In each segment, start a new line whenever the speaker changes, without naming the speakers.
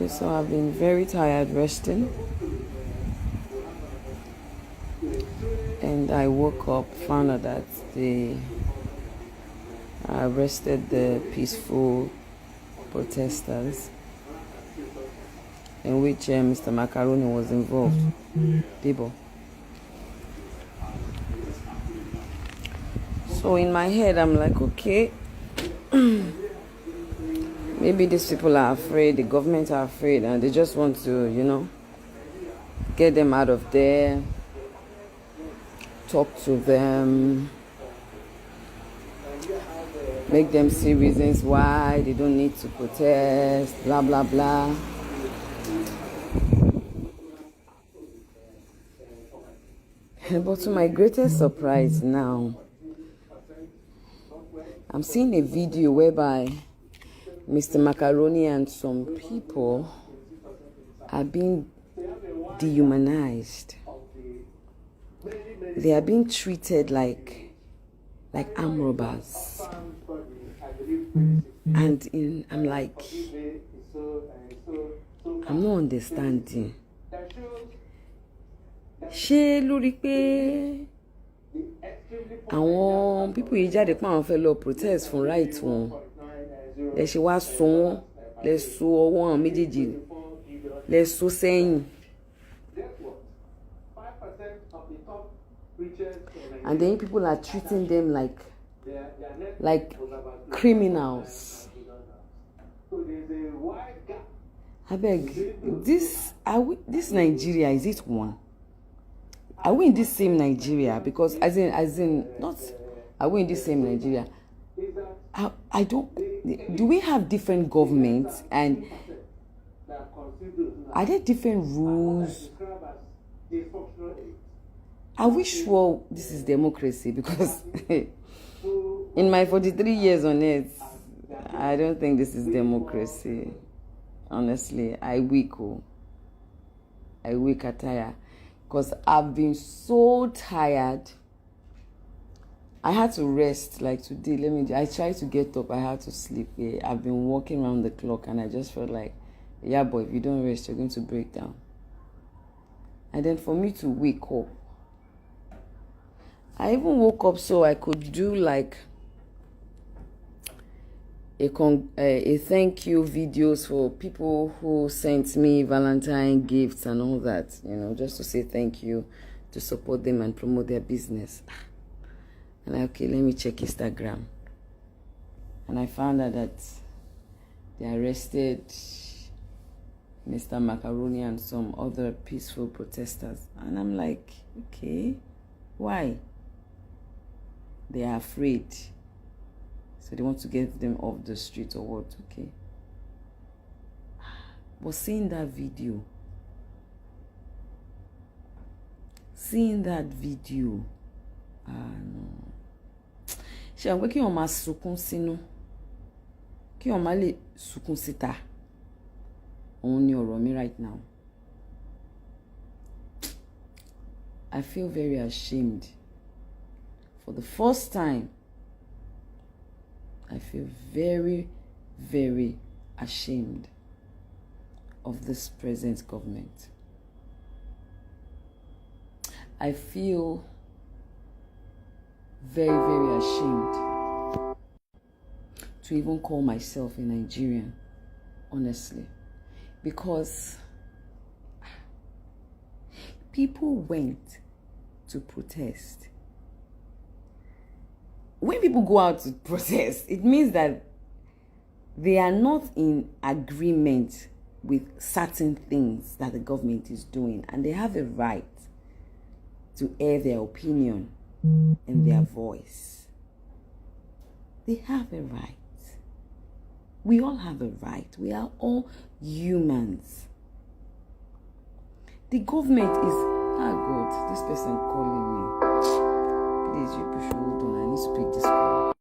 Okay, so I've been very tired resting, and I woke up, found out that they arrested the peaceful protesters, in which Mr. Macaroni was involved. People. So in my head, I'm like, okay, maybe these people are afraid, the government are afraid, and they just want to, get them out of there, talk to them, make them see reasons why they don't need to protest, blah, blah, blah. But to my greatest surprise now, I'm seeing a video whereby Mr. Macaroni and some people are being dehumanized. They are being treated like armed robbers. And I'm like, I'm not understanding. Ṣé lórí pé àwọn people yìí jáde pé àwọn fẹ́ lọ protest fún right wọn, lẹ ṣe wá so wọ́n, lẹ so ọwọ́ àwọn méjèèjì, lẹ so sẹ́yìn. And then people are treating them like criminals. I beg, this Nigeria, is it one? Are we in this same Nigeria? Because as in not, are we in this same Nigeria? I don't. Do we have different governments, and are there different rules? Are we sure this is democracy? Because in my 43 years on earth, I don't think this is democracy. Honestly, I weak, attire. Because I've been so tired. I had to rest, like today. I tried to get up. I had to sleep. Yeah. I've been walking around the clock, and I just felt like, Iyabo, if you don't rest, you're going to break down. And then for me to wake up, I even woke up so I could do like a thank you videos for people who sent me Valentine gifts and all that, just to say thank you, to support them and promote their business. And okay, let me check Instagram. And I found out that they arrested Mr. Macaroni and some other peaceful protesters. And I'm like, okay, why? They are afraid. So they want to get them off the street or what? Okay. But seeing that video, no. Ṣé àwọn pé kí wọ́n máa sunkún sínú, kí wọ́n máa lè sunkún síta. Òun ni ọ̀rọ̀ mi right now. I feel very ashamed. For the first time, I feel very, very ashamed of this present government. I feel very, very ashamed to even call myself a Nigerian, honestly. Because people went to protest. When people go out to protest, it means that they are not in agreement with certain things that the government is doing, and they have a right to air their opinion and their voice. They have a right. We all have a right. We are all humans. The government is, God, this person calling me. Please, you should hold on. I need to pick this call.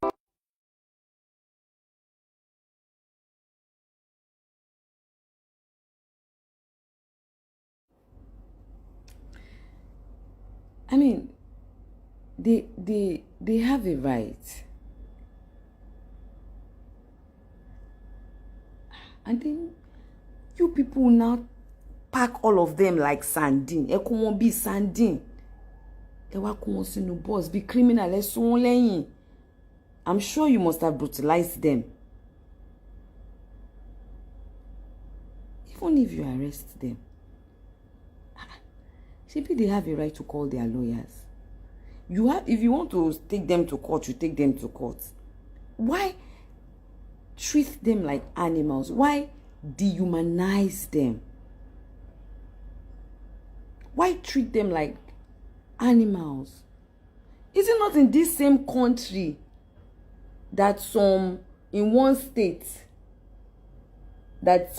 I mean, they have a right. And then You people now pack all of them like sardine. Ẹ kó wọn bí sardine. Ẹ wá kó wọn sínú bus bí criminal. Ẹ sún wọn lẹ́yìn. I'm sure you must have brutalized them. Even if you arrest them, maybe they have a right to call their lawyers. If you want to take them to court, you take them to court. Why treat them like animals? Why dehumanize them? Why treat them like animals? Is it not in this same country that in one state, that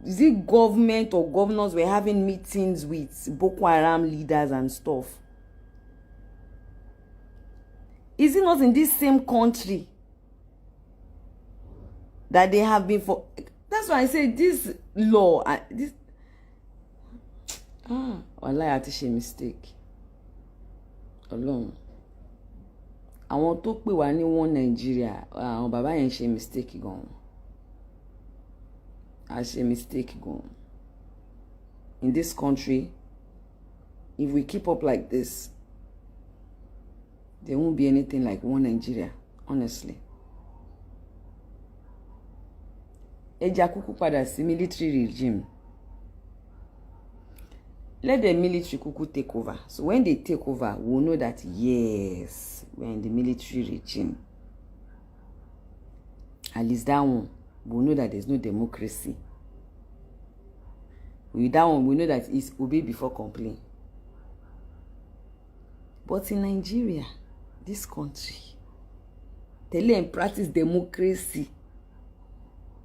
is it government or governors were having meetings with Boko Haram leaders and stuff? Is it not in this same country that they have been for? That's why I say this law, wallahi, I teach a mistake. Alone. Àwọn tó pè wá ní one Nigeria, àwọn bàbá yẹn ṣe mistake gan. I ṣe mistake gan. In this country, if we keep up like this, there won't be anything like one Nigeria, honestly. Ẹja kúkú padà sí military regime. Let the military kuku take over. So when they take over, we'll know that yes, we're in the military regime. At least that one, we'll know that there's no democracy. With that one, we know that it's obey before complain. But in Nigeria, this country, they let practice democracy.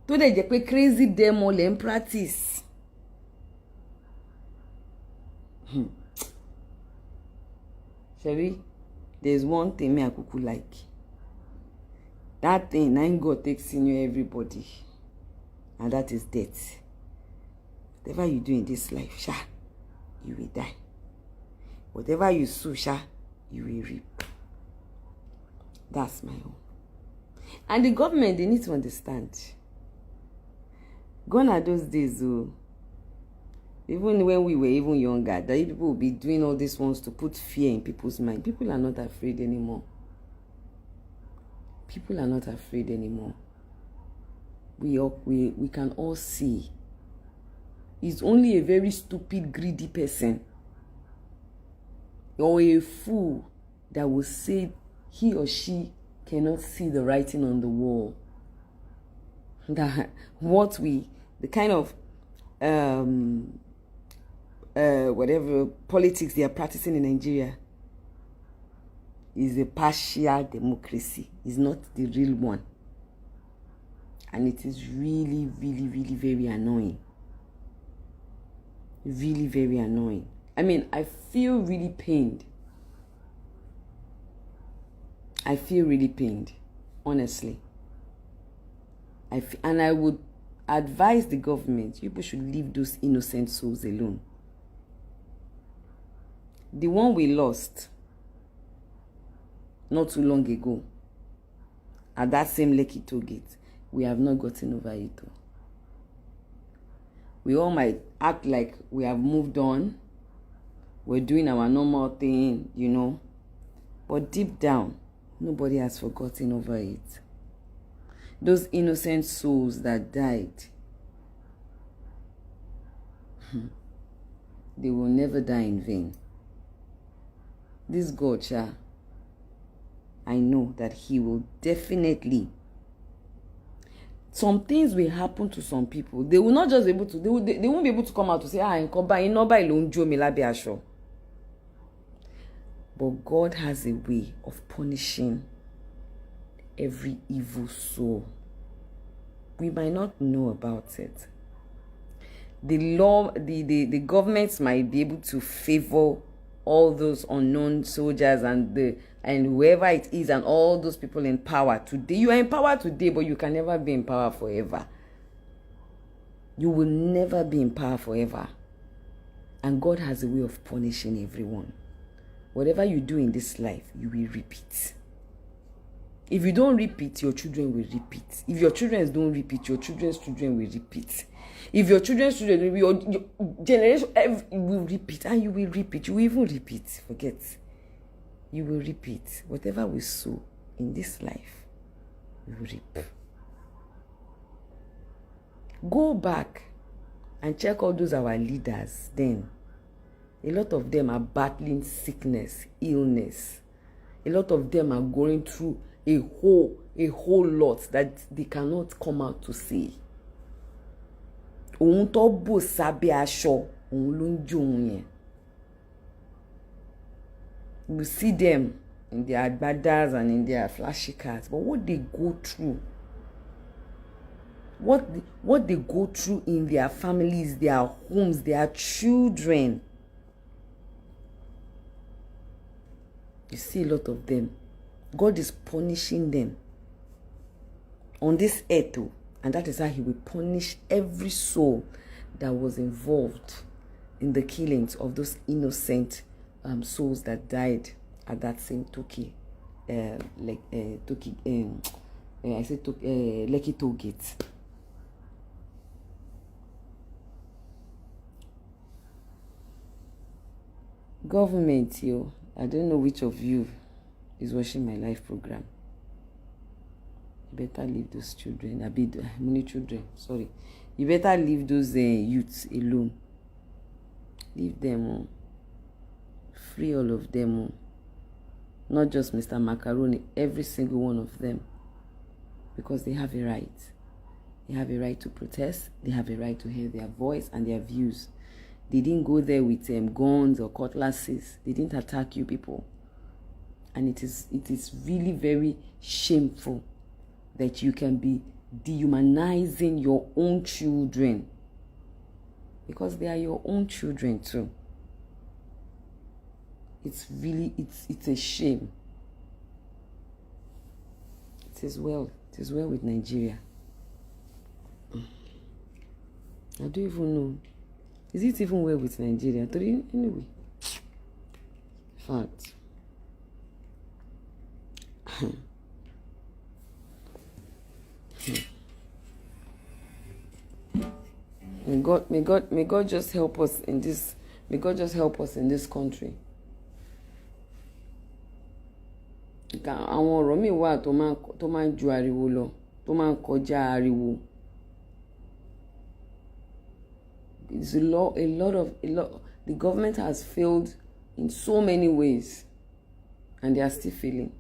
To they just crazy demo let practice. Sherry, there's one thing me I kuku like. That thing, nine God takes in you everybody. And that is death. Whatever you do in this life, sha, you will die. Whatever you sow, sha, you will reap. That's my own. And the government, they need to understand. Gone are those days, though. Even when we were even younger, that people will be doing all these ones to put fear in people's mind. People are not afraid anymore. People are not afraid anymore. We can all see. It's only a very stupid, greedy person or a fool that will say he or she cannot see the writing on the wall. That the kind of whatever politics they are practicing in Nigeria is a partial democracy. It's not the real one. And it is really, really, really very annoying. Really, very annoying. I mean, I feel really pained. I feel really pained, honestly. And I would advise the government, people should leave those innocent souls alone. The one we lost not too long ago at that same Lekki toll gate, we have not gotten over it. We all might act like we have moved on. We're doing our normal thing, you know. But deep down, nobody has forgotten over it. Those innocent souls that died, they will never die in vain. This God, I know that he will definitely. Some things will happen to some people. They will not just be able to, they won't be able to come out to say, but God has a way of punishing every evil soul. We might not know about it. The governments might be able to favor all those unknown soldiers and whoever it is and all those people in power today. You are in power today, but you can never be in power forever. You will never be in power forever. And God has a way of punishing everyone. Whatever you do in this life, you will repeat. If you don't repeat, your children will repeat. If your children don't repeat, your children's children will repeat. If your children's children, your generation will repeat, and you will repeat. You will even repeat. Forget. You will repeat. Whatever we sow in this life, we will reap. Go back and check all those our leaders. Then, a lot of them are battling sickness, illness. A lot of them are going through a whole lot that they cannot come out to say. Ohun tó bò sábẹ́ aṣọ, ohun ló ń jó ohun yẹn. You see them in their agbadas and in their flashy cars, but what they go through, what they go through in their families, their homes, their children. You see a lot of them. God is punishing them on this earth too. And that is how he will punish every soul that was involved in the killings of those innocent souls that died at that same Lekki toll gate. Government, I don't know which of you is watching my live program. You better leave those children. Many children, sorry. You better leave those youths alone. Leave them. Free all of them. Not just Mr. Macaroni, every single one of them. Because they have a right. They have a right to protest. They have a right to hear their voice and their views. They didn't go there with guns or cutlasses. They didn't attack you people. And it is really very shameful that you can be dehumanizing your own children. Because they are your own children too. It's a shame. It is well with Nigeria. I don't even know. Is it even well with Nigeria? Anyway. Fact. May God just help us in this. May God just help us in this country. Àwọn ọ̀rọ̀ mi wà tó máa ń ju ariwo lọ, tó máa ń kọjá ariwo. It's a lot. The government has failed in so many ways, and they are still failing.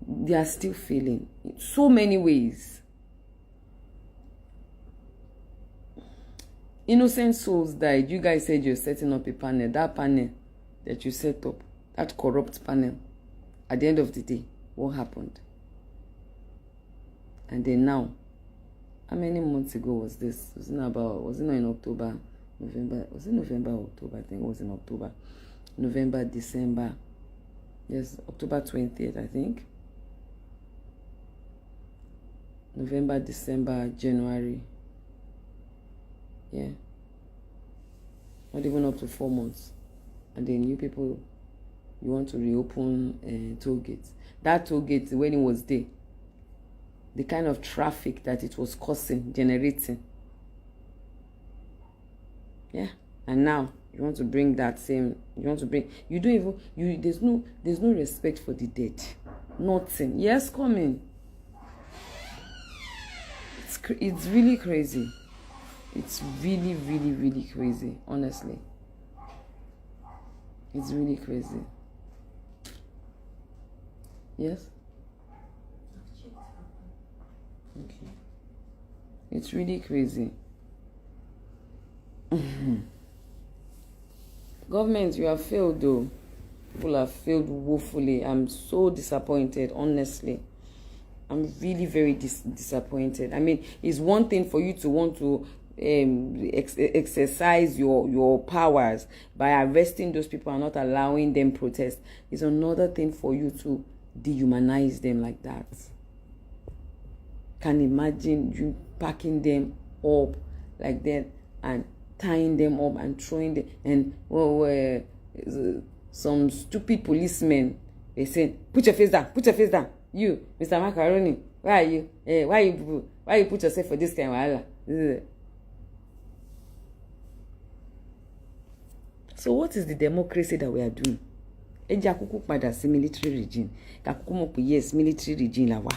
They are still failing in so many ways. Innocent souls died. You guys said you're setting up a panel. That panel that you set up, that corrupt panel, at the end of the day, what happened? And then now, how many months ago was this? Was it not in October, November? Was it November or October? I think it was in October. November, December. Yes, October 20th, I think. November, December, January. Yeah. Not even up to 4 months. And then you people, you want to reopen toll gates. That toll gate, when it was there, the kind of traffic that it was causing, generating. Yeah. And now you want to bring that same, there's no respect for the dead. Nothing. Yes, coming. It's really crazy. It's really, really, really crazy, honestly. It's really crazy. Yes? Okay. It's really crazy. Government, you have failed though. People have failed woefully. I'm so disappointed, honestly. I'm really very disappointed. I mean, it's one thing for you to want to exercise your powers by arresting those people and not allowing them protest. It's another thing for you to dehumanize them like that. Can imagine you packing them up like that and tying them up and throwing them, and some stupid policemen, they say, put your face down, you, Mr. Macaroni, why you put yourself for this kind of wahala? So what is the democracy that we are doing? Ẹ jẹ́ àkókò padà sí military regime. Àkókò mọ̀ pé yes, military regime la wà.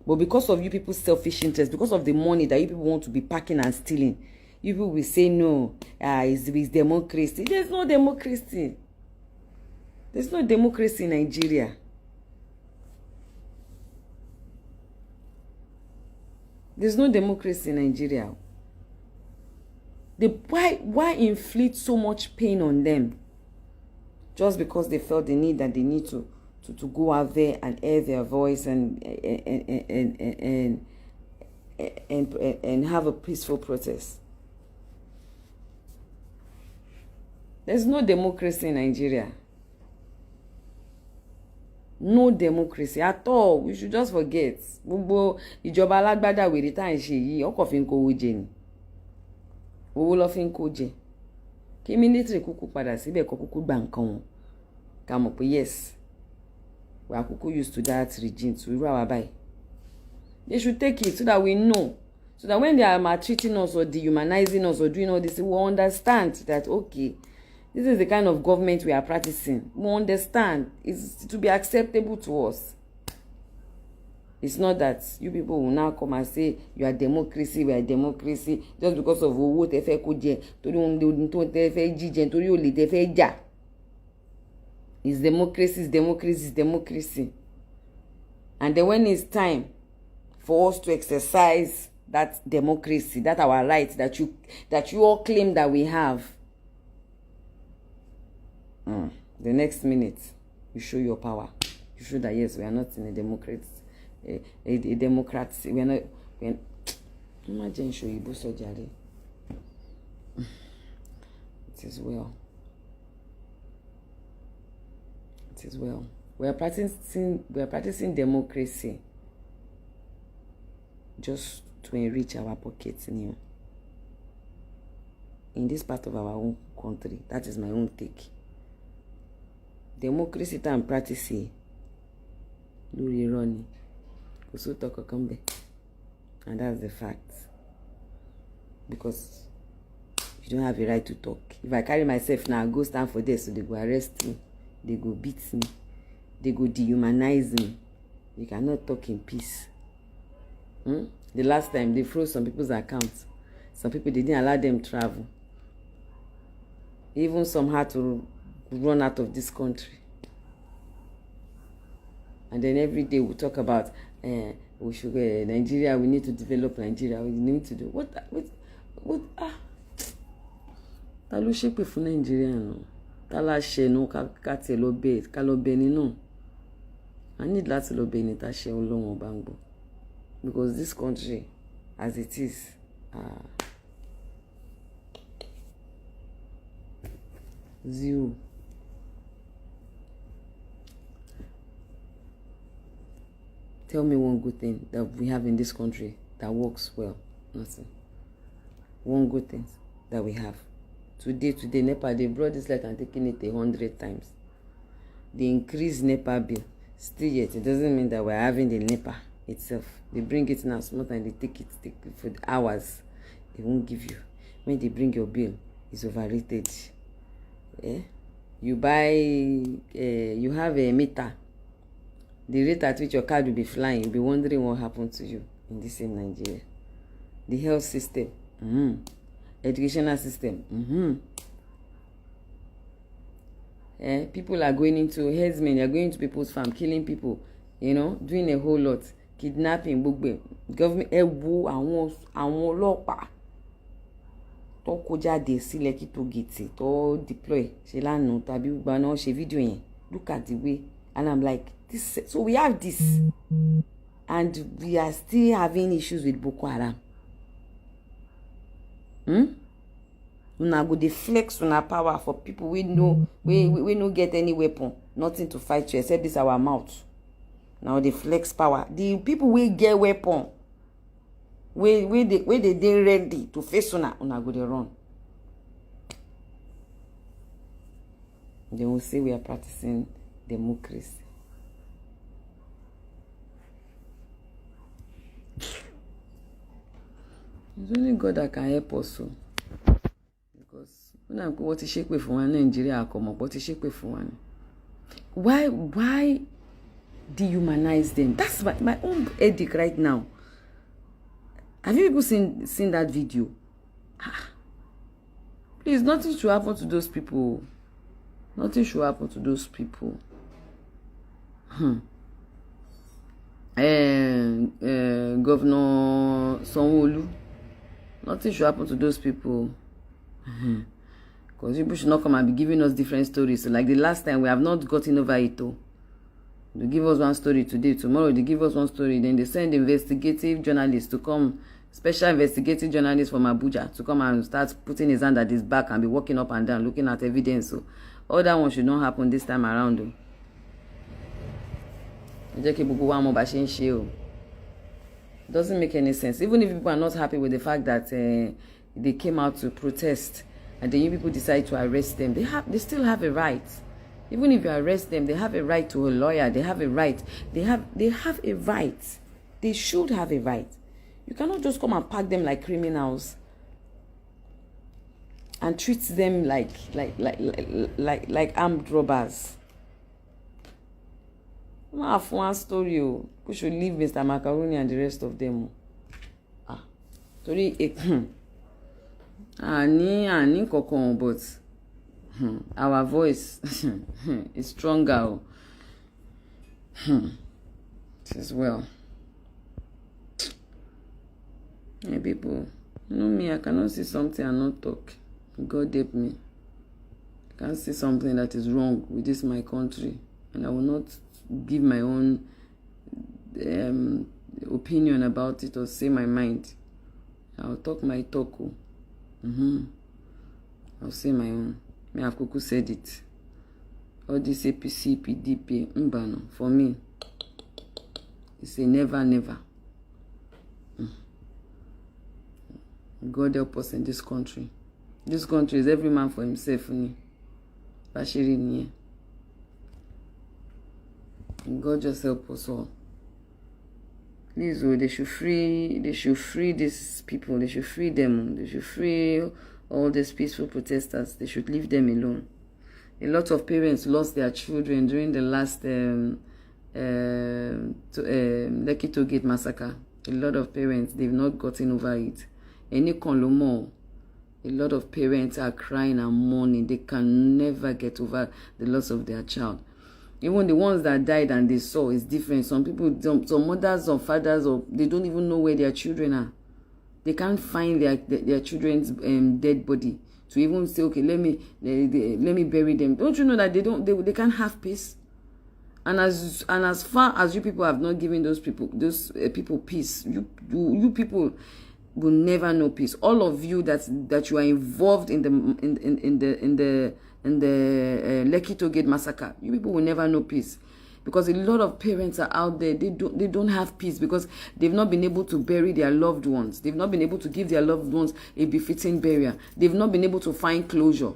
But because of you people's selfish interest, because of the money that you people want to be packing and stealing, you people will say no, it's democracy. There's no democracy. There's no democracy in Nigeria. There's no democracy in Nigeria. Why inflict so much pain on them? Just because they felt the need that they need to go out there and air their voice and have a peaceful protest. There's no democracy in Nigeria. No democracy at all. We should just forget. Gbogbo ìjọba alágbádá wèrè tá ń ṣe yìí, ọkọ̀ fi ń kówó jẹ ni. Owó ló fi ń kó jẹ. Kí military kúkú padà síbẹ̀ kó kúkú gbà nǹkan wọn. Ká mọ̀ pé yes, we are kúkú used to that regime to irú àwa báyìí. They should take it so that we know. So that when they are maltreating us or dehumanizing us or doing all this, we will understand that, okay, this is the kind of government we are practicing. We understand. It's to be acceptable to us. It's not that you people will now come and say you are democracy, we are democracy, just because of owó tẹ́ fẹ́ kó jẹ, torí ohun tó tẹ́ fẹ́ jíjẹ, torí olè tẹ́ fẹ́ jà. It's democracy, it's democracy, it's democracy. And then when it's time for us to exercise that democracy, that our right, that you all claim that we have, the next minute, you show your power. You show that yes, we are not in a democracy. A democracy. We are not. Imagine show Iyabo surgery. It is well. It is well. We are practicing democracy just to enrich our pockets in this part of our own country. That is my own take. Democracy time practice lórí irọ́ kò sóòótọ́ kankan bẹ́ẹ̀, and that's the fact, because you don't have a right to talk. If I carry myself now, I go stand for this, so they go arrest me, they go beat me, they go dehumanize me. You cannot talk in peace. The last time they froze some people's accounts. Some people, they didn't allow them travel. Even some had to run out of this country. And then every day we talk about we should Nigeria, we need to develop Nigeria, we need to do what ta ló ṣépè fún Nigeria náà, ta la ṣe no ká tiẹ̀ lọ bẹ̀ ká lọ bẹ̀ ni náà. I need láti lọ bẹ̀ ni ta ṣe Ọlọ́run ọba ń gbọ́, because this country as it is zero. Tell me one good thing that we have in this country that works well. Nothing. One good thing that we have. Today, NEPA, they brought this like and taking it 100 times. They increased NEPA bill. Still yet, it doesn't mean that we're having the NEPA itself. They bring it now small and they take it for the hours. They won't give you. When they bring your bill, it's overrated. You buy, you have a meter. The rate at which your card will be flying, you'll be wondering what happened to you in the same Nigeria. The health system, educational system, people are going into herdsmen, they're going to people's farm, killing people, doing a whole lot, kidnapping, government, àwọn ọlọ́pàá tó kó jáde sí Lekki tó gèètì tó deploy ṣe lánàá tàbí gbà náà ṣe fídíò yẹn. Look at the way, and I'm like, this. So we have this, and we are still having issues with Boko Haram. Una go dey flex una power for people we no get any weapon, nothing to fight you except this our mouth. Now they flex power. The people we get weapon, we they ready to face una go dey run. They will say we are practicing democracy. It's only God that can help us. So. Because when I go to shake with one Nigeria, I come up, what to shake with one. Why dehumanize them? That's my own headache right now. Have you people seen that video? Please, nothing should happen to those people. Nothing should happen to those people. Governor Sanwo-Olu, nothing should happen to those people. Because people should not come and be giving us different stories. So like the last time, we have not gotten over it. They give us one story today, tomorrow they give us one story, then they send investigative journalists to come, special investigative journalists from Abuja to come and start putting his hand at his back and be walking up and down, looking at evidence. So all that one should not happen this time around. It doesn't make any sense. Even if people are not happy with the fact that they came out to protest and then you people decide to arrest them, they still have a right. Even if you arrest them, they have a right to a lawyer. They have a right. They have a right. They should have a right. You cannot just come and pack them like criminals and treat them like armed robbers. I have one story. We should leave Mr. Macaroni and the rest of them. Sorry, ani kokon, but our voice is stronger. As well. Hey people, you know me, I cannot see something and not talk. God help me. I can't see something that is wrong with this my country, and I will not give my own opinion about it or say my mind. I'll talk my talk. I'll say my own. Me have Kuku said it. All this APC, PDP, mbano. For me, it's a never, never. God help us in this country. This country is every man for himself. Bashiri niye. God just help us all. Please, they should free these people. They should free them. They should free all these peaceful protesters. They should leave them alone. A lot of parents lost their children during the last Lekki Toll Gate massacre. A lot of parents, they've not gotten over it. Any Konlomo, a lot of parents are crying and mourning. They can never get over the loss of their child. Even the ones that died and they saw is different. Some people, some mothers or fathers, or they don't even know where their children are. They can't find their children's dead body to even say, okay, let me bury them. Don't you know that they can't have peace? And as far as you people have not given those people peace, you people will never know peace. All of you that you are involved in the Lekki Toll Gate massacre, you people will never know peace, because a lot of parents are out there. They don't have peace because they've not been able to bury their loved ones. They've not been able to give their loved ones a befitting burial. They've not been able to find closure.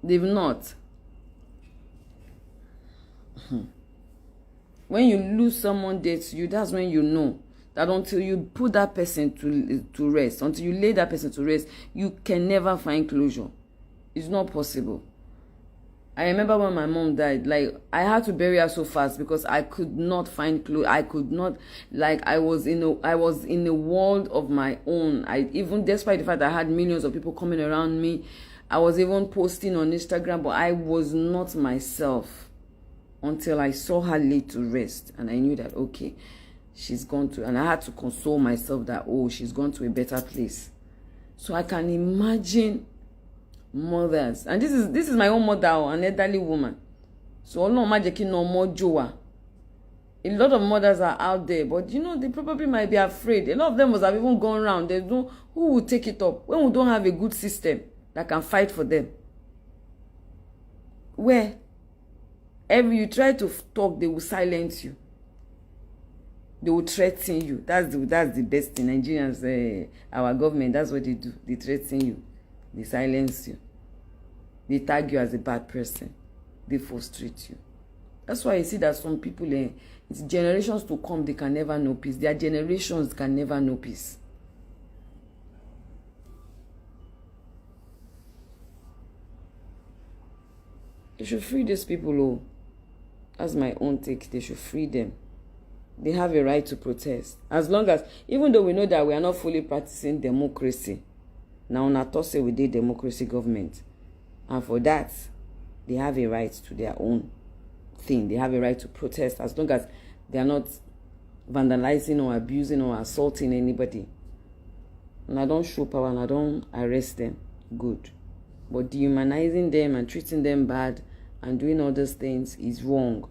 They've not. When you lose someone dead to you, that's when you know that until you put that person to rest, until you lay that person to rest, you can never find closure. It's not possible. I remember when my mom died, like, I had to bury her so fast because I could not find closure. I could not, like, I was in a world of my own. Even despite the fact that I had millions of people coming around me, I was even posting on Instagram, but I was not myself until I saw her laid to rest, and I knew that, okay, she's gone to, and I had to console myself that, oh, she's gone to a better place. So I can imagine mothers, and this is my own mother, an elderly woman. So no magic no more joa. A lot of mothers are out there, but you know, they probably might be afraid. A lot of them must have even gone around. They don't, who will take it up when we don't have a good system that can fight for them? Where every you try to talk, they will silence you. They will threaten you. That's the best thing. Nigerians, our government, that's what they do. They threaten you. They silence you. They tag you as a bad person. They frustrate you. That's why you see that some people, it's generations to come, they can never know peace. Their generations can never know peace. They should free these people, oh. That's my own take. They should free them. They have a right to protest. As long as, even though we know that we are not fully practicing democracy, now not to say we did democracy government. And for that, they have a right to their own thing. They have a right to protest as long as they are not vandalizing or abusing or assaulting anybody. And I don't show power and I don't arrest them. Good. But dehumanizing them and treating them bad and doing all those things is wrong.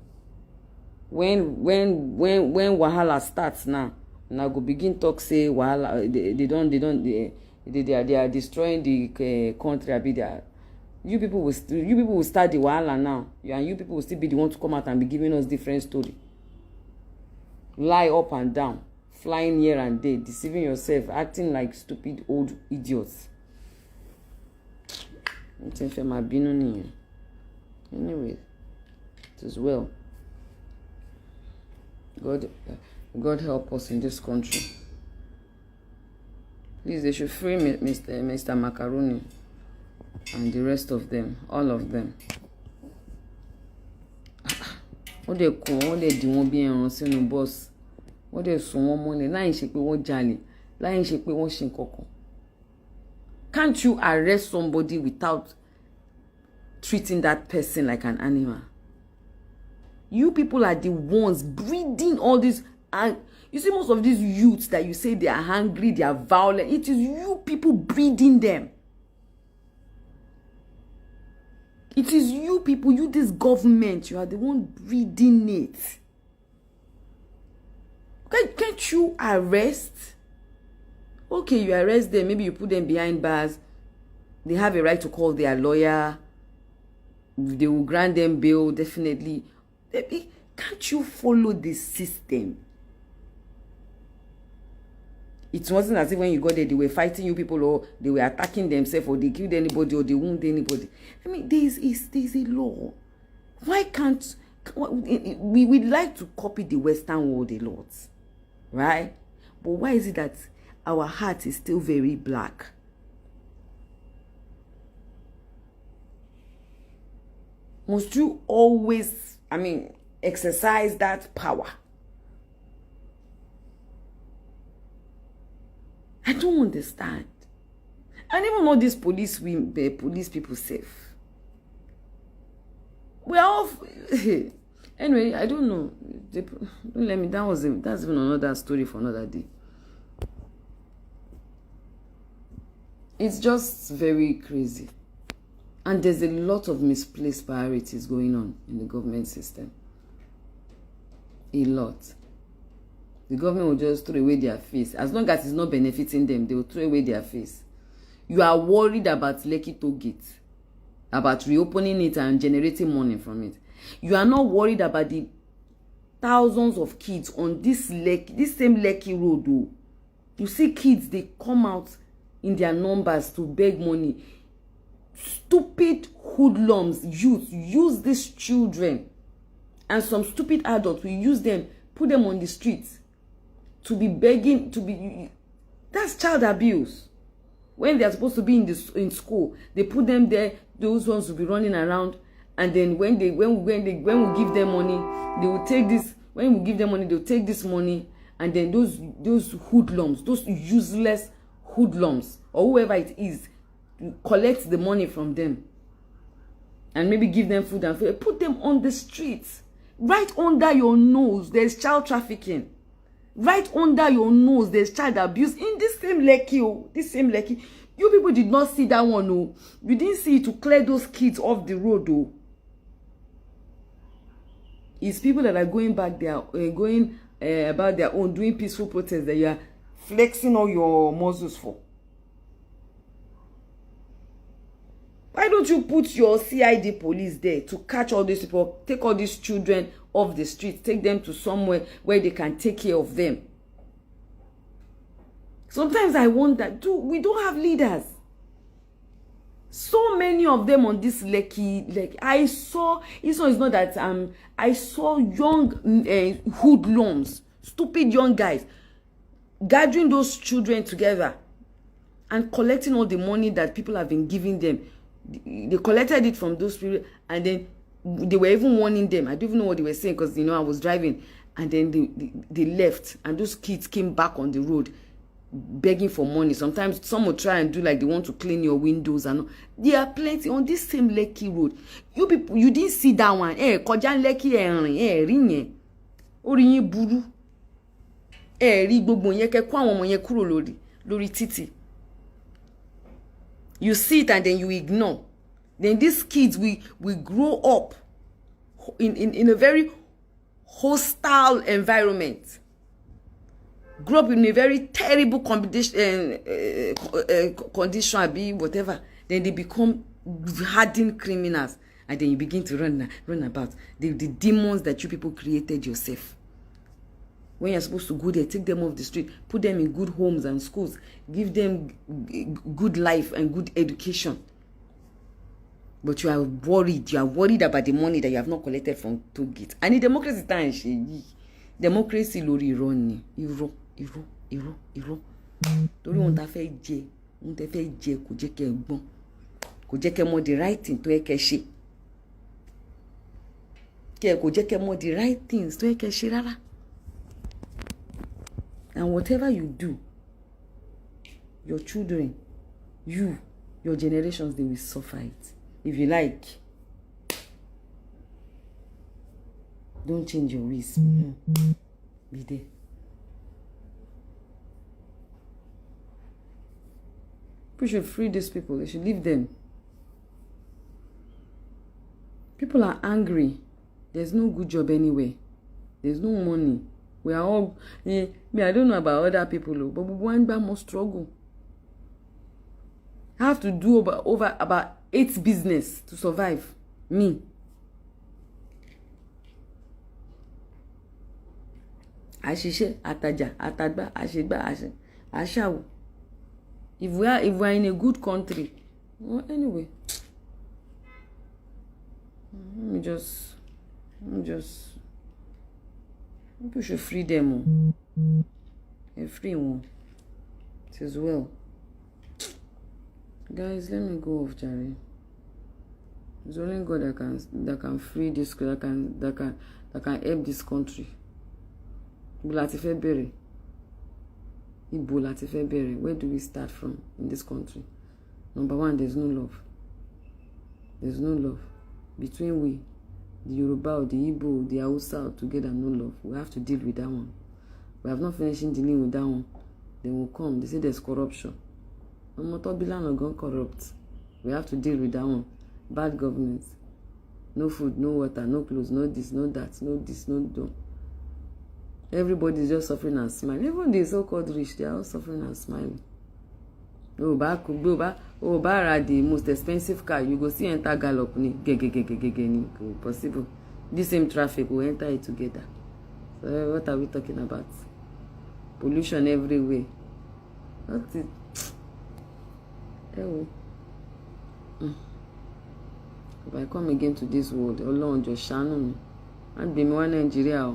When wahala starts now go begin talk say wahala they are destroying the country. You people will start the wahala now, and you people will still be the one to come out and be giving us different story. Lie up and down, flying here and there, deceiving yourself, acting like stupid old idiots. Anyway, it is well. God help us in this country. Please, they should free Mr. Macaroni and the rest of them, all of them. What they call, what they do, won't be on sínú boss. What they so one money, láì ṣe pé wọ́n jalè, láì ṣe pé wọ́n ṣe nǹkan kan. Can't you arrest somebody without treating that person like an animal? You people are the ones breeding all this. And you see, most of these youths that you say they are hungry, they are violent, it is you people breeding them. It is you people, you this government, you are the one breeding it. Can't you arrest? Okay, you arrest them, maybe you put them behind bars. They have a right to call their lawyer. They will grant them bail, definitely. Can't you follow the system? It wasn't as if when you got there, they were fighting you people, or they were attacking themselves, or they killed anybody, or they wounded anybody. I mean, there's a law. Why can't we like to copy the Western world a lot, right? But why is it that our heart is still very black? Must you always, exercise that power? I don't understand. And even all these police people safe. We are all anyway. I don't know. Don't let me. That's even another story for another day. It's just very crazy, and there's a lot of misplaced priorities going on in the government system. A lot. The government will just throw away their face. As long as it's not benefiting them, they will throw away their face. You are worried about Lekki Toll Gate, about reopening it and generating money from it. You are not worried about the thousands of kids on this same Lekki road. Though. You see kids, they come out in their numbers to beg money. Stupid hoodlums, youth, use these children. And some stupid adults will use them, put them on the streets to be begging, that's child abuse. When they are supposed to be in school, they put them there, those ones will be running around, and then when we give them money, they will take this, when we give them money, they'll take this money, and then those hoodlums, those useless hoodlums, or whoever it is, collect the money from them, and maybe give them food and food, put them on the streets. Right under your nose, there's child trafficking. Right under your nose, there's child abuse in this same Lekki. Oh, this same Lekki. You people did not see that one. Oh, you didn't see it to clear those kids off the road. Oh, it's people that are going back there, going about their own, doing peaceful protests that you are flexing all your muscles for. Why don't you put your CID police there to catch all these people, take all these children off the street, take them to somewhere where they can take care of them? Sometimes I wonder, we don't have leaders. So many of them on this Lekki, like I saw, it's not that I saw young hoodlums, stupid young guys gathering those children together and collecting all the money that people have been giving them. They collected it from those people, and then they were even warning them. I don't even know what they were saying, because I was driving, and then they left, and those kids came back on the road begging for money. Sometimes some will try and do like they want to clean your windows, and there are plenty on this same Lekki road. You people, you didn't see that one. Kọjá Lekki rí yẹn. Orí yín burú. Rí gbogbo yẹn kẹ́ kó àwọn ọmọ yẹn kúrò lórí títì. You see it and then you ignore. Then these kids we grow up in a very hostile environment. Grow up in a very terrible condition, whatever. Then they become hardened criminals, and then you begin to run about the demons that you people created yourself. When you're supposed to go there, take them off the street, put them in good homes and schools, give them good life and good education. But you are worried. You are worried about the money that you have not collected from Togate. And in democracy time, democracy lori run irọ́. Torí wọ́n ta fẹ́ jẹ kò jẹ́ kẹ́ gbọ́n, kò jẹ́ kẹ́ mọ̀ the right thing tó yẹ kẹ́ ṣe. Kò jẹ́ kẹ́ mọ̀ the right things tó yẹ kẹ́ ṣe rárá. And whatever you do, your children, your generations, they will suffer it. If you like, don't change your ways. Be there. We should free these people. They should leave them. People are angry. There's no good job anywhere. There's no money. We are all... I don't know about other people, but one must struggle. I have to do over about 8 business to survive. Me. Àṣìṣe, àtàjà, àtàgbà, àṣègbà, àṣàwò. If we are in a good country, well, anyway, let me just people should free them. A free one. It is well. Guys, let me go off, Jerry. It's only God that can free this, that can help this country. Where do we start from in this country? Number one, there's no love. There's no love. Between we, the Yoruba or the Iyabo, the Hausa together, no love. We have to deal with that one. We have not finished dealing with that one. They will come. They say there's corruption. Motobilan are gone corrupt. We have to deal with that one. Bad governance. No food, no water, no clothes, no this, no that, no this, no that. Everybody is just suffering and smiling. Even the so-called rich, they are all suffering and smiling. The most expensive car, you go see enter gallop ni possible. This same traffic will enter it together. So what are we talking about? Pollution everywhere. That's it. If I come again to this world, Ọlọ́run just ṣàánú mi. And be me one Nigeria.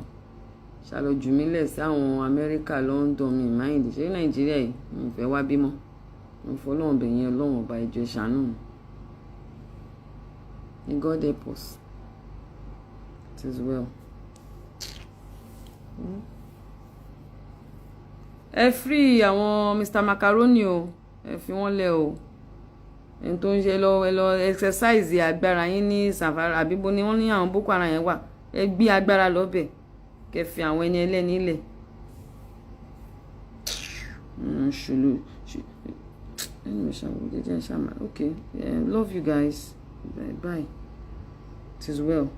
Ṣàlọ jù mí lẹ̀ sí àwọn America, London, mi mind. Ṣé Nigeria yìí mo fẹ́ wá bímọ. Mo fọlọ́run bẹ̀ yẹn Ọlọ́run ọba ìjọ ṣàánú mi. May God help us. It is well. Ẹ free àwọn Mr. Macaroni o. Ẹ fi wọ́n lẹ̀ o. Ẹni tó ń ṣe lọ exercise agbára yín ní Safari àbíbo ni wọ́n ní àwọn Boko Haram yẹn wà. Ẹ gbé agbára lọ́bẹ̀. Kẹ́ fi àwọn ẹni ẹlẹ́ni lẹ̀. Anyway, okay. Love you guys. Bye. It is well.